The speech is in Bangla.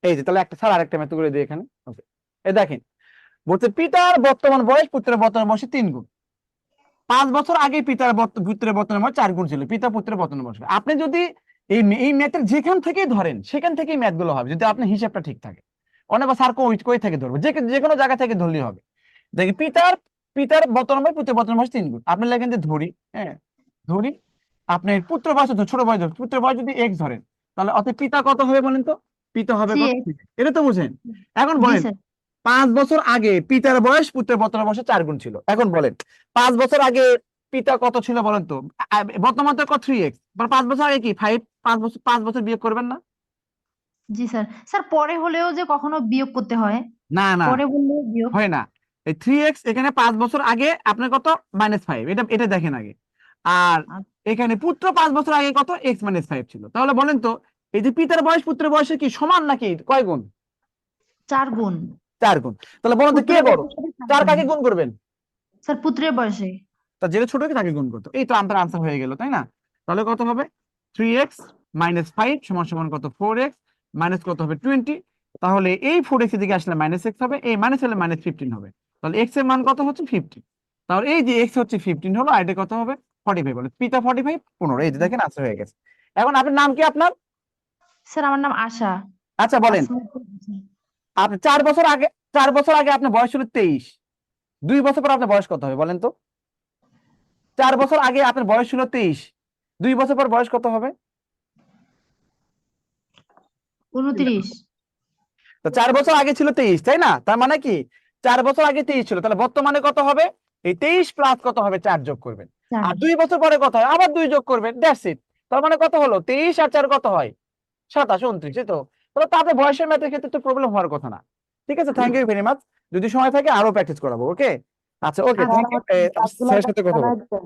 এই যে তাহলে একটা স্যার আরেকটা ম্যাথ করে দিই এখানে। ওকে, এই দেখেন বলছে পিতার বর্তমান বয়স পুত্রের বর্তমান বয়সে 3 গুণ। 5 বছর আগে পুত্রের বর্তমান বয়স 4 গুণ ছিল, পিতা পুত্রের বর্তমান বয়স। আপনি যদি এই ম্যাথের যেখান থেকেই ধরেন সেখান থেকেই ম্যাথ গুলো হবে, যদি আপনার হিসাবটা ঠিক থাকে। অনেক স্যার কই থেকে ধরবো, যে কোনো জায়গা থেকে ধরলেই হবে। দেখি পিতার পিতার বর্তমান বয়স পুত্রের বর্তমান বয়স 3 গুণ। আপনি লেখেন যে ধরি, হ্যাঁ ধরি আপনার পুত্র বয়স ছোট বয়স পুত্র বয়স যদি x ধরেন, তাহলে অতএব পিতা কত হবে বলেন তো? পিতা হবে কত? 3x। এটা তো বুঝেন। এখন জি বলেন স্যার। 5 বছর আগে পিতার বয়স পুত্রের বর্তমান বয়সে 4 গুণ ছিল। এখন বলেন 5 বছর আগে পিতা কত ছিল বলেন তো? বর্তমান তো 3x, 5 বছর আগে কি 5, 5 বছর বিয়োগ করবেন না? জি স্যার। স্যার পরে হলেও যে কখনো বিয়োগ করতে হয়? না না, পরে বললেও বিয়োগ? হয় না। এই 3x এখানে 5 বছর আগে আপনার কত? -5, এটা এটা দেখেন আগে। আর এখানে পুত্র 5 বছর আগে কত? x - 5 ছিল। তাহলে বলেন তো এই যে পিতার বয়স পুত্রের বয়সে কি সমান নাকি কয় গুণ? 4 গুণ। 4 গুণ। তাহলে বলেন তো কে পুত্রের বড়? বয়সের সাথে 4 4 গুণ। কাকে গুণ করবেন? স্যার পুত্রের বয়সে। তা যেটা ছোট কি তাকে গুণ করতো। এই তো আমাদের আনসার হয়ে গেল, তাই না? তাহলে কত হবে? 3x - 5 সমান সমান কত? 4x মাইনাস কত হবে? 20। তাহলে এই 4x এদিকে আসলে -x হবে, এই মাইনাস হলে -15 হবে। তাহলে x এর মান কত হচ্ছে? 50। তাহলে এই যে x হচ্ছে 15 হলো, আর এটা কত হবে? 45 বলে। পিতা 45, 15। এই যে দেখেন আনসার হয়ে গেছে। এখন আপনার নাম কি আপনার? স্যার আমার নাম আশা। আচ্ছা বলেন, আসমা। আপনি 4 বছর আগে আপনার বয়স ছিল 23। 2 বছর পর আপনার বয়স কত হবে বলেন তো? 4 বছর আগে আপনার বয়স ছিল 23, 2 বছর পর বয়স কত হবে? 29। তো 4 বছর আগে ছিল 23, তাই না? তার মানে কি 4 বছর আগে 23 ছিল, তাহলে বর্তমানে কত হবে? এই 23 প্লাস কত হবে? 4 যোগ করবেন। 4। আর 2 বছর পরে কত হয়? আবার 2 যোগ করবেন, দ্যাটস ইট। তার মানে কত হলো? 23 আর 4 কত হয়? 27, 29। তো তাহলে তাতে বয়সের ম্যাথের ক্ষেত্রে তো প্রবলেম হওয়ার কথা না। ঠিক আছে, থ্যাংক ইউ ভেরি মাচ। যদি সময় থাকে আরো প্র্যাকটিস করাবো। ওকে, আচ্ছা ওকে, থ্যাংক ইউ। স্যারের সাথে কথা বলবো।